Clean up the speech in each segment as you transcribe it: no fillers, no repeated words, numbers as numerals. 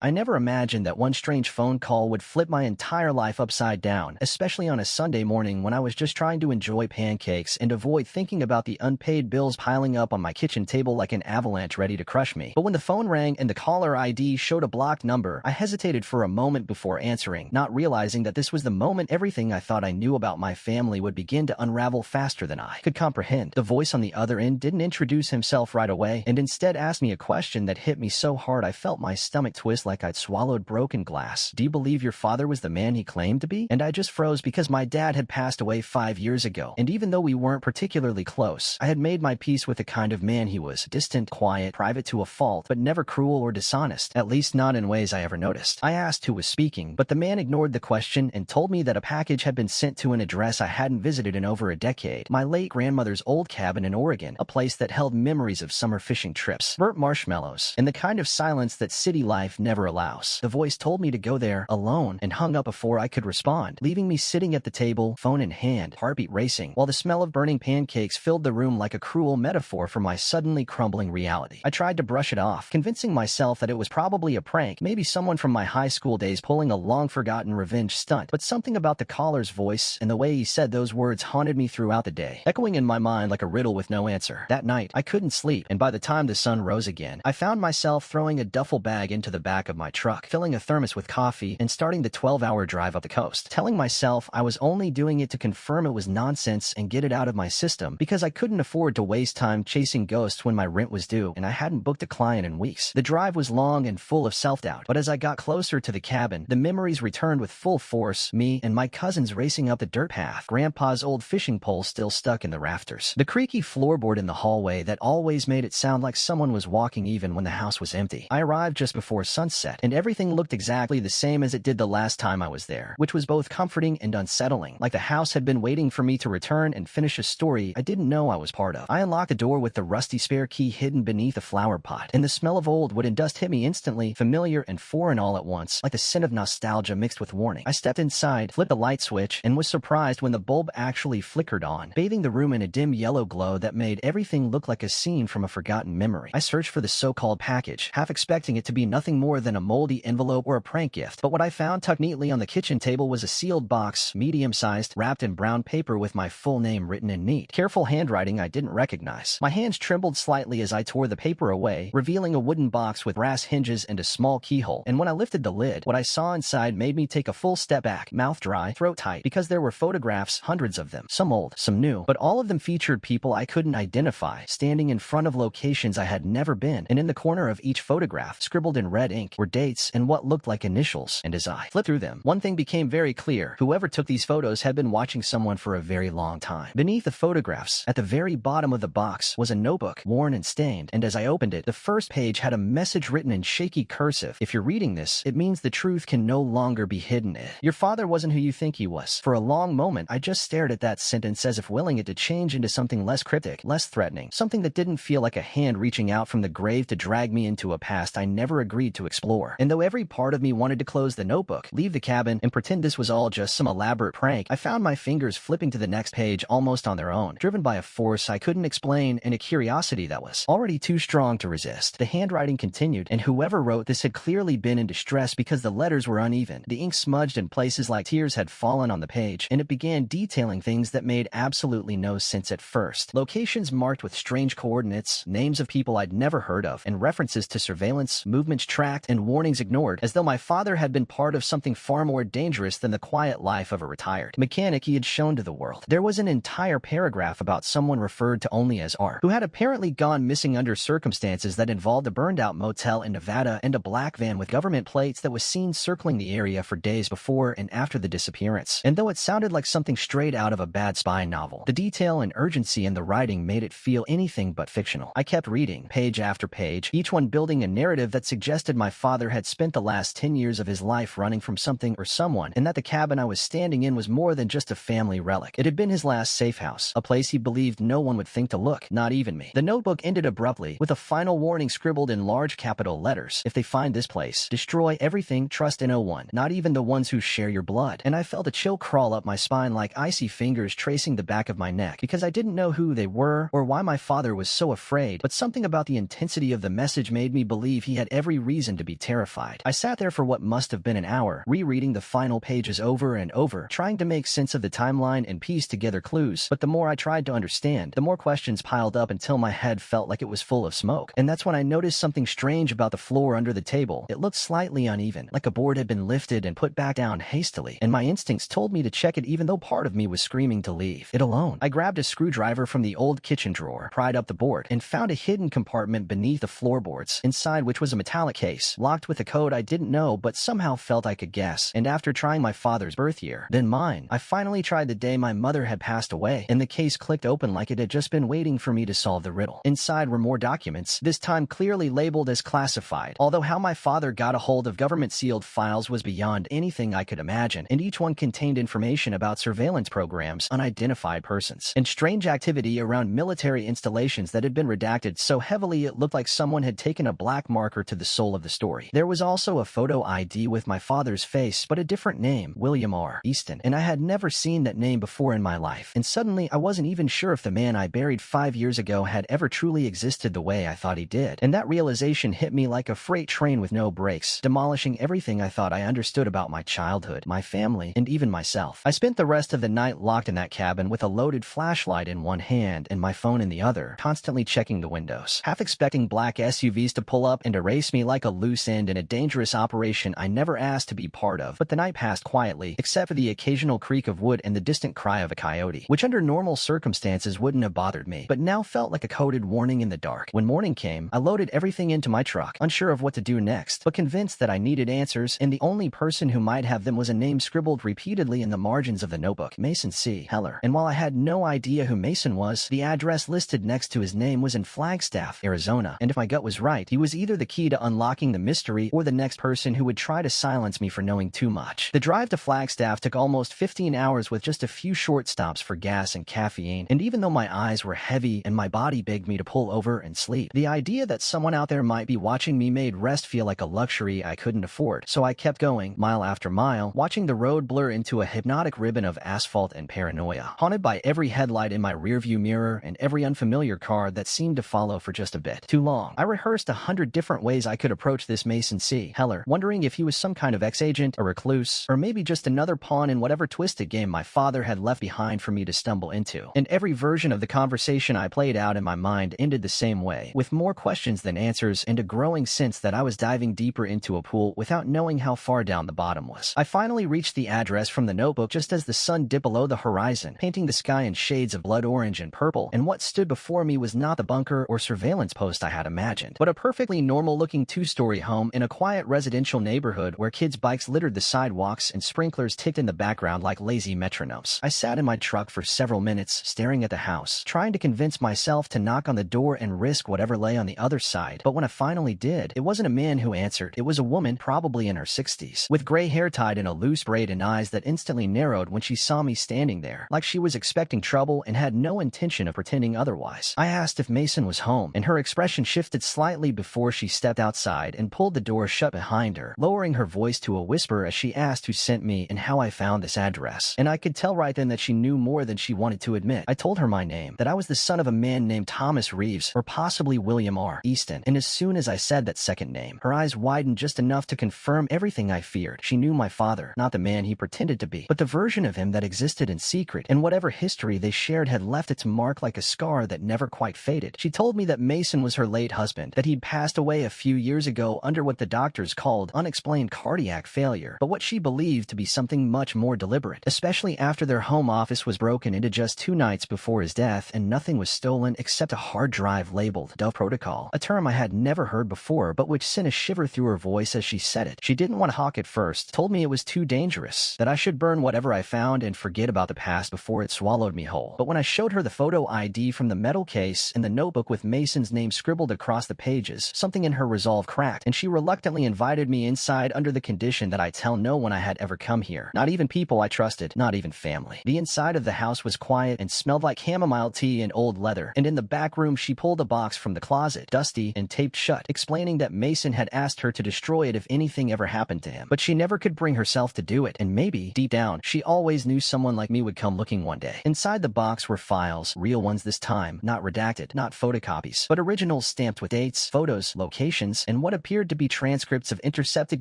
I never imagined that one strange phone call would flip my entire life upside down, especially on a Sunday morning when I was just trying to enjoy pancakes and avoid thinking about the unpaid bills piling up on my kitchen table like an avalanche ready to crush me. But when the phone rang and the caller ID showed a blocked number, I hesitated for a moment before answering, not realizing that this was the moment everything I thought I knew about my family would begin to unravel faster than I could comprehend. The voice on the other end didn't introduce himself right away, and instead asked me a question that hit me so hard I felt my stomach twist like I'd swallowed broken glass. "Do you believe your father was the man he claimed to be?" And I just froze because my dad had passed away 5 years ago, and even though we weren't particularly close, I had made my peace with the kind of man he was: distant, quiet, private to a fault, but never cruel or dishonest, at least not in ways I ever noticed. I asked who was speaking, but the man ignored the question and told me that a package had been sent to an address I hadn't visited in over a decade: my late grandmother's old cabin in Oregon, a place that held memories of summer fishing trips, burnt marshmallows, and the kind of silence that city life never allows. The voice told me to go there, alone, and hung up before I could respond, leaving me sitting at the table, phone in hand, heartbeat racing, while the smell of burning pancakes filled the room like a cruel metaphor for my suddenly crumbling reality. I tried to brush it off, convincing myself that it was probably a prank, maybe someone from my high school days pulling a long-forgotten revenge stunt, but something about the caller's voice and the way he said those words haunted me throughout the day, echoing in my mind like a riddle with no answer. That night, I couldn't sleep, and by the time the sun rose again, I found myself throwing a duffel bag into the back of my truck, filling a thermos with coffee, and starting the 12-hour drive up the coast, telling myself I was only doing it to confirm it was nonsense and get it out of my system because I couldn't afford to waste time chasing ghosts when my rent was due and I hadn't booked a client in weeks. The drive was long and full of self-doubt, but as I got closer to the cabin, the memories returned with full force: me and my cousins racing up the dirt path, Grandpa's old fishing pole still stuck in the rafters, the creaky floorboard in the hallway that always made it sound like someone was walking even when the house was empty. I arrived just before sunset, and everything looked exactly the same as it did the last time I was there, which was both comforting and unsettling, like the house had been waiting for me to return and finish a story I didn't know I was part of. I unlocked the door with the rusty spare key hidden beneath a flower pot, and the smell of old wood and dust hit me instantly, familiar and foreign all at once, like the scent of nostalgia mixed with warning. I stepped inside, flipped the light switch, and was surprised when the bulb actually flickered on, bathing the room in a dim yellow glow that made everything look like a scene from a forgotten memory. I searched for the so-called package, half expecting it to be nothing more than a moldy envelope or a prank gift, but what I found tucked neatly on the kitchen table was a sealed box, medium-sized, wrapped in brown paper with my full name written in neat, careful handwriting I didn't recognize. My hands trembled slightly as I tore the paper away, revealing a wooden box with brass hinges and a small keyhole, and when I lifted the lid, what I saw inside made me take a full step back, mouth dry, throat tight, because there were photographs, hundreds of them, some old, some new, but all of them featured people I couldn't identify, standing in front of locations I had never been, and in the corner of each photograph, scribbled in red ink, were dates and what looked like initials. And as I flipped through them, one thing became very clear: whoever took these photos had been watching someone for a very long time. Beneath the photographs, at the very bottom of the box, was a notebook, worn and stained, and as I opened it, the first page had a message written in shaky cursive: "If you're reading this, it means the truth can no longer be hidden. Your father wasn't who you think he was." For a long moment, I just stared at that sentence as if willing it to change into something less cryptic, less threatening, something that didn't feel like a hand reaching out from the grave to drag me into a past I never agreed to explore. And though every part of me wanted to close the notebook, leave the cabin, and pretend this was all just some elaborate prank, I found my fingers flipping to the next page almost on their own, driven by a force I couldn't explain and a curiosity that was already too strong to resist. The handwriting continued, and whoever wrote this had clearly been in distress because the letters were uneven. The ink smudged in places like tears had fallen on the page, and it began detailing things that made absolutely no sense at first. Locations marked with strange coordinates, names of people I'd never heard of, and references to surveillance, movements tracked, and warnings ignored, as though my father had been part of something far more dangerous than the quiet life of a retired mechanic he had shown to the world. There was an entire paragraph about someone referred to only as R, who had apparently gone missing under circumstances that involved a burned-out motel in Nevada and a black van with government plates that was seen circling the area for days before and after the disappearance. And though it sounded like something straight out of a bad spy novel, the detail and urgency in the writing made it feel anything but fictional. I kept reading, page after page, each one building a narrative that suggested my father had spent the last 10 years of his life running from something or someone, and that the cabin I was standing in was more than just a family relic. It had been his last safe house, a place he believed no one would think to look, not even me. The notebook ended abruptly, with a final warning scribbled in large capital letters: "If they find this place, destroy everything, trust in no one, not even the ones who share your blood." And I felt a chill crawl up my spine like icy fingers tracing the back of my neck, because I didn't know who they were or why my father was so afraid, but something about the intensity of the message made me believe he had every reason to be be terrified. I sat there for what must have been an hour, rereading the final pages over and over, trying to make sense of the timeline and piece together clues, but the more I tried to understand, the more questions piled up until my head felt like it was full of smoke. And that's when I noticed something strange about the floor under the table. It looked slightly uneven, like a board had been lifted and put back down hastily, and my instincts told me to check it even though part of me was screaming to leave it alone. I grabbed a screwdriver from the old kitchen drawer, pried up the board, and found a hidden compartment beneath the floorboards, inside which was a metallic case, locked with a code I didn't know but somehow felt I could guess. And after trying my father's birth year, then mine, I finally tried the day my mother had passed away, and the case clicked open like it had just been waiting for me to solve the riddle. Inside were more documents, this time clearly labeled as classified, although how my father got a hold of government-sealed files was beyond anything I could imagine, and each one contained information about surveillance programs, unidentified persons, and strange activity around military installations that had been redacted so heavily it looked like someone had taken a black marker to the soul of the story. There was also a photo ID with my father's face, but a different name, William R. Easton, and I had never seen that name before in my life, and suddenly I wasn't even sure if the man I buried 5 years ago had ever truly existed the way I thought he did. And that realization hit me like a freight train with no brakes, demolishing everything I thought I understood about my childhood, my family, and even myself. I spent the rest of the night locked in that cabin with a loaded flashlight in one hand and my phone in the other, constantly checking the windows, half expecting black SUVs to pull up and erase me like a loose end in a dangerous operation I never asked to be part of. But the night passed quietly, except for the occasional creak of wood and the distant cry of a coyote, which under normal circumstances wouldn't have bothered me, but now felt like a coded warning in the dark. When morning came, I loaded everything into my truck, unsure of what to do next, but convinced that I needed answers, and the only person who might have them was a name scribbled repeatedly in the margins of the notebook, Mason C. Heller. And while I had no idea who Mason was, the address listed next to his name was in Flagstaff, Arizona, and if my gut was right, he was either the key to unlocking the mystery or the next person who would try to silence me for knowing too much. The drive to Flagstaff took almost 15 hours with just a few short stops for gas and caffeine, and even though my eyes were heavy and my body begged me to pull over and sleep, the idea that someone out there might be watching me made rest feel like a luxury I couldn't afford. So I kept going, mile after mile, watching the road blur into a hypnotic ribbon of asphalt and paranoia, haunted by every headlight in my rearview mirror and every unfamiliar car that seemed to follow for just a bit too long. I rehearsed 100 different ways I could approach this Mason C. Heller, wondering if he was some kind of ex-agent, a recluse, or maybe just another pawn in whatever twisted game my father had left behind for me to stumble into. And every version of the conversation I played out in my mind ended the same way, with more questions than answers and a growing sense that I was diving deeper into a pool without knowing how far down the bottom was. I finally reached the address from the notebook just as the sun dipped below the horizon, painting the sky in shades of blood orange and purple, and what stood before me was not the bunker or surveillance post I had imagined, but a perfectly normal-looking two-story home in a quiet residential neighborhood where kids' bikes littered the sidewalks and sprinklers ticked in the background like lazy metronomes. I sat in my truck for several minutes, staring at the house, trying to convince myself to knock on the door and risk whatever lay on the other side, but when I finally did, it wasn't a man who answered. It was a woman, probably in her 60s, with gray hair tied in a loose braid and eyes that instantly narrowed when she saw me standing there, like she was expecting trouble and had no intention of pretending otherwise. I asked if Mason was home, and her expression shifted slightly before she stepped outside and pulled the door shut behind her, lowering her voice to a whisper as she asked who sent me and how I found this address. And I could tell right then that she knew more than she wanted to admit. I told her my name, that I was the son of a man named Thomas Reeves, or possibly William R. Easton, and as soon as I said that second name, her eyes widened just enough to confirm everything I feared. She knew my father, not the man he pretended to be, but the version of him that existed in secret, and whatever history they shared had left its mark like a scar that never quite faded. She told me that Mason was her late husband, that he'd passed away a few years ago under what the doctors called unexplained cardiac failure, but what she believed to be something much more deliberate, especially after their home office was broken into just 2 nights before his death and nothing was stolen except a hard drive labeled Dove Protocol, a term I had never heard before but which sent a shiver through her voice as she said it. She didn't want to hawk it first, told me it was too dangerous, that I should burn whatever I found and forget about the past before it swallowed me whole. But when I showed her the photo ID from the metal case and the notebook with Mason's name scribbled across the pages, something in her resolve cracked, and she reluctantly invited me inside under the condition that I tell no one I had ever come here, not even people I trusted, not even family. The inside of the house was quiet and smelled like chamomile tea and old leather, and in the back room she pulled a box from the closet, dusty and taped shut, explaining that Mason had asked her to destroy it if anything ever happened to him, but she never could bring herself to do it, and maybe, deep down, she always knew someone like me would come looking one day. Inside the box were files, real ones this time, not redacted, not photocopies, but originals stamped with dates, photos, locations, and what appeared appeared to be transcripts of intercepted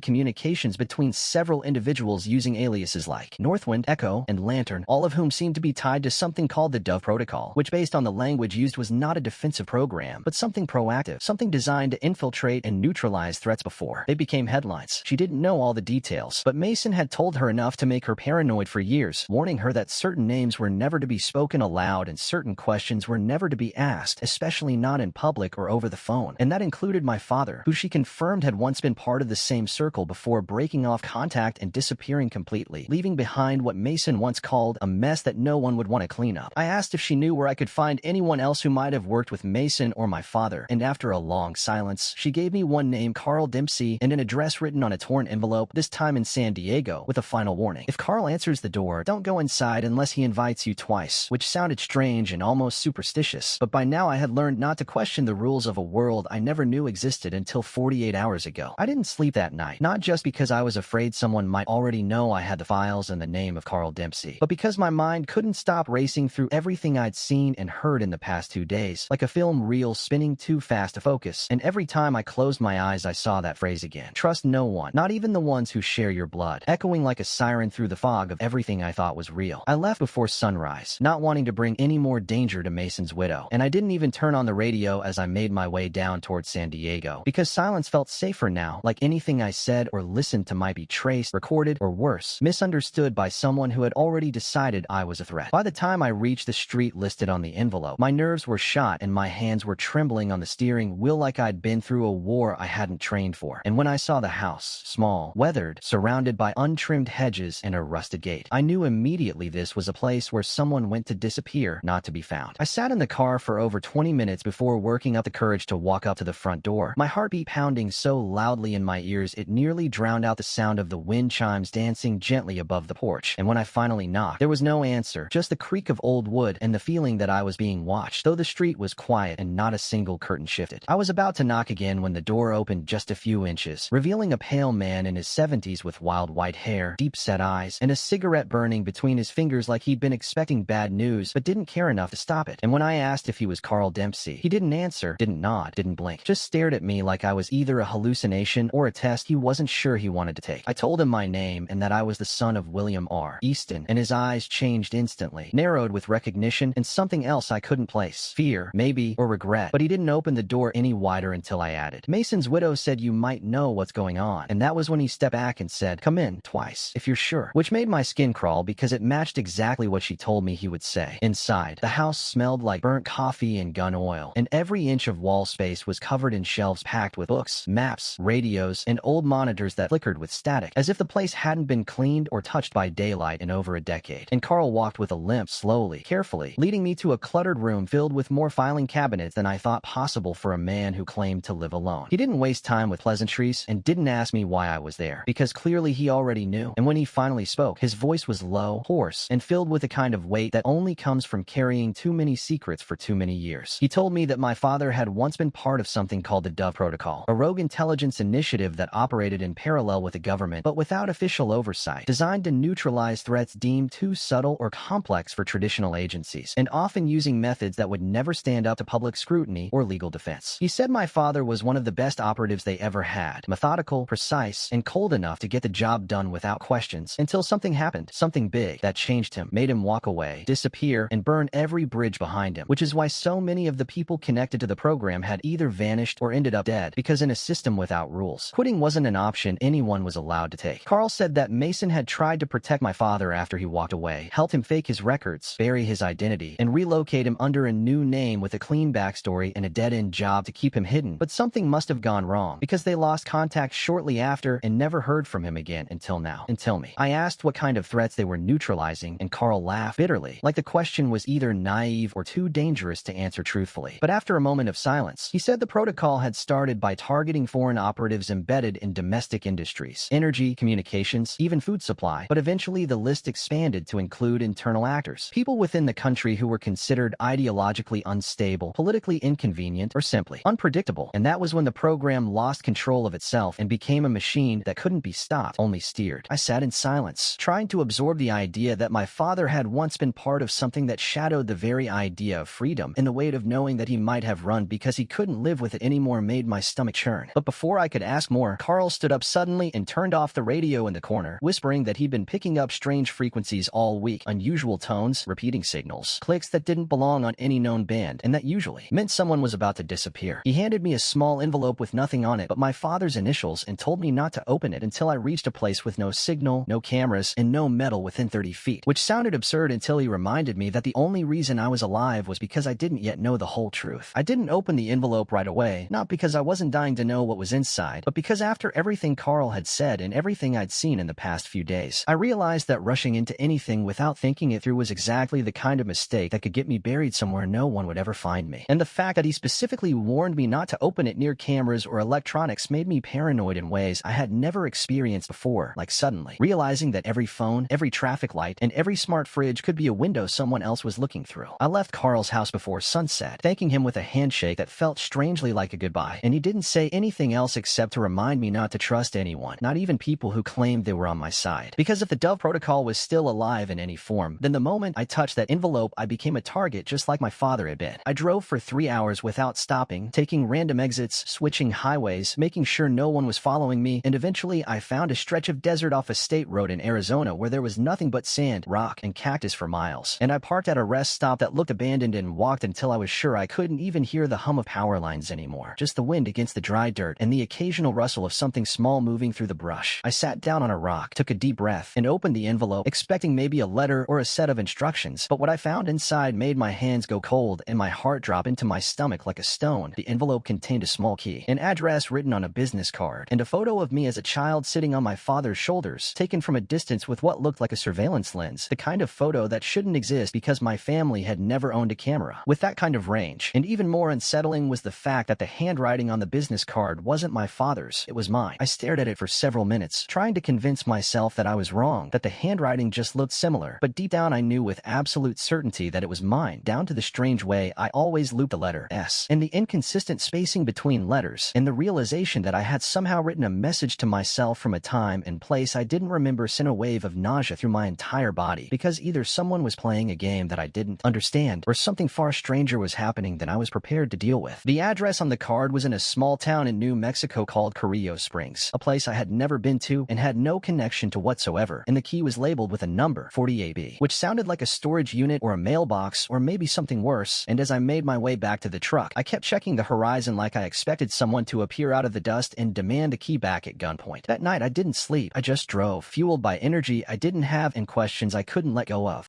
communications between several individuals using aliases like Northwind, Echo, and Lantern, all of whom seemed to be tied to something called the Dove Protocol, which based on the language used was not a defensive program, but something proactive, something designed to infiltrate and neutralize threats before they became headlines. She didn't know all the details, but Mason had told her enough to make her paranoid for years, warning her that certain names were never to be spoken aloud and certain questions were never to be asked, especially not in public or over the phone. And that included my father, who she confirmed had once been part of the same circle before breaking off contact and disappearing completely, leaving behind what Mason once called a mess that no one would want to clean up. I asked if she knew where I could find anyone else who might have worked with Mason or my father, and after a long silence, she gave me one name, Carl Dempsey, and an address written on a torn envelope, this time in San Diego, with a final warning. If Carl answers the door, don't go inside unless he invites you twice, which sounded strange and almost superstitious, but by now I had learned not to question the rules of a world I never knew existed until 48 hours ago. I didn't sleep that night, not just because I was afraid someone might already know I had the files and the name of Carl Dempsey, but because my mind couldn't stop racing through everything I'd seen and heard in the past 2 days, like a film reel spinning too fast to focus, and every time I closed my eyes I saw that phrase again. Trust no one, not even the ones who share your blood, echoing like a siren through the fog of everything I thought was real. I left before sunrise, not wanting to bring any more danger to Mason's widow, and I didn't even turn on the radio as I made my way down towards San Diego, because silence felt safer now, like anything I said or listened to might be traced, recorded, or worse, misunderstood by someone who had already decided I was a threat. By the time I reached the street listed on the envelope, my nerves were shot and my hands were trembling on the steering wheel like I'd been through a war I hadn't trained for. And when I saw the house, small, weathered, surrounded by untrimmed hedges and a rusted gate, I knew immediately this was a place where someone went to disappear, not to be found. I sat in the car for over 20 minutes before working up the courage to walk up to the front door, my heartbeat pounding so loudly in my ears it nearly drowned out the sound of the wind chimes dancing gently above the porch. And when I finally knocked, there was no answer, just the creak of old wood and the feeling that I was being watched, though the street was quiet and not a single curtain shifted. I was about to knock again when the door opened just a few inches, revealing a pale man in his 70s with wild white hair, deep-set eyes, and a cigarette burning between his fingers like he'd been expecting bad news but didn't care enough to stop it. And when I asked if he was Carl Dempsey, he didn't answer, didn't nod, didn't blink, just stared at me like I was either a hallucination or a test he wasn't sure he wanted to take. I told him my name and that I was the son of William R. Easton, and his eyes changed instantly, narrowed with recognition and something else I couldn't place. Fear, maybe, or regret. But he didn't open the door any wider until I added, Mason's widow said you might know what's going on. And that was when he stepped back and said, come in, twice, if you're sure. Which made my skin crawl because it matched exactly what she told me he would say. Inside, the house smelled like burnt coffee and gun oil, and every inch of wall space was covered in shelves packed with books, maps, radios, and old monitors that flickered with static, as if the place hadn't been cleaned or touched by daylight in over a decade. And Carl walked with a limp, slowly, carefully, leading me to a cluttered room filled with more filing cabinets than I thought possible for a man who claimed to live alone. He didn't waste time with pleasantries and didn't ask me why I was there, because clearly he already knew. And when he finally spoke, his voice was low, hoarse, and filled with a kind of weight that only comes from carrying too many secrets for too many years. He told me that my father had once been part of something called the Dove Protocol, a rogue intelligence initiative that operated in parallel with the government but without official oversight, designed to neutralize threats deemed too subtle or complex for traditional agencies, and often using methods that would never stand up to public scrutiny or legal defense. He said my father was one of the best operatives they ever had, methodical, precise, and cold enough to get the job done without questions, until something happened, something big, that changed him, made him walk away, disappear, and burn every bridge behind him, which is why so many of the people connected to the program had either vanished or ended up dead, because in a system without rules, quitting wasn't an option anyone was allowed to take. Carl said that Mason had tried to protect my father after he walked away, helped him fake his records, bury his identity, and relocate him under a new name with a clean backstory and a dead-end job to keep him hidden. But something must have gone wrong, because they lost contact shortly after and never heard from him again until now. Until me. I asked what kind of threats they were neutralizing, and Carl laughed bitterly, like the question was either naive or too dangerous to answer truthfully. But after a moment of silence, he said the protocol had started by targeting foreign operatives embedded in domestic industries, energy, communications, even food supply, but eventually the list expanded to include internal actors, people within the country who were considered ideologically unstable, politically inconvenient, or simply unpredictable. And that was when the program lost control of itself and became a machine that couldn't be stopped, only steered. I sat in silence, trying to absorb the idea that my father had once been part of something that shadowed the very idea of freedom, and the weight of knowing that he might have run because he couldn't live with it anymore made my stomach churn. But before I could ask more, Carl stood up suddenly and turned off the radio in the corner, whispering that he'd been picking up strange frequencies all week, unusual tones, repeating signals, clicks that didn't belong on any known band, and that usually meant someone was about to disappear. He handed me a small envelope with nothing on it but my father's initials and told me not to open it until I reached a place with no signal, no cameras, and no metal within 30 feet, which sounded absurd until he reminded me that the only reason I was alive was because I didn't yet know the whole truth. I didn't open the envelope right away, not because I wasn't dying to know what was inside, but because after everything Carl had said and everything I'd seen in the past few days, I realized that rushing into anything without thinking it through was exactly the kind of mistake that could get me buried somewhere no one would ever find me. And the fact that he specifically warned me not to open it near cameras or electronics made me paranoid in ways I had never experienced before, like suddenly realizing that every phone, every traffic light, and every smart fridge could be a window someone else was looking through. I left Carl's house before sunset, thanking him with a handshake that felt strangely like a goodbye, and he didn't say anything else except to remind me not to trust anyone, not even people who claimed they were on my side. Because if the Dove Protocol was still alive in any form, then the moment I touched that envelope, I became a target just like my father had been. I drove for 3 hours without stopping, taking random exits, switching highways, making sure no one was following me, and eventually I found a stretch of desert off a state road in Arizona where there was nothing but sand, rock, and cactus for miles. And I parked at a rest stop that looked abandoned and walked until I was sure I couldn't even hear the hum of power lines anymore. Just the wind against the dry dirt and the occasional rustle of something small moving through the brush. I sat down on a rock, took a deep breath, and opened the envelope, expecting maybe a letter or a set of instructions. But what I found inside made my hands go cold and my heart drop into my stomach like a stone. The envelope contained a small key, an address written on a business card, and a photo of me as a child sitting on my father's shoulders, taken from a distance with what looked like a surveillance lens, the kind of photo that shouldn't exist because my family had never owned a camera with that kind of range. And even more unsettling was the fact that the handwriting on the business card wasn't my father's, it was mine. I stared at it for several minutes, trying to convince myself that I was wrong, that the handwriting just looked similar, but deep down I knew with absolute certainty that it was mine, down to the strange way I always looped the letter S, and the inconsistent spacing between letters, and the realization that I had somehow written a message to myself from a time and place I didn't remember sent a wave of nausea through my entire body, because either someone was playing a game that I didn't understand, or something far stranger was happening than I was prepared to deal with. The address on the card was in a small town in New Mexico called Carrillo Springs, a place I had never been to and had no connection to whatsoever, and the key was labeled with a number, 48B, which sounded like a storage unit or a mailbox or maybe something worse. And as I made my way back to the truck, I kept checking the horizon like I expected someone to appear out of the dust and demand the key back at gunpoint. That night I didn't sleep, I just drove, fueled by energy I didn't have and questions I couldn't let go of.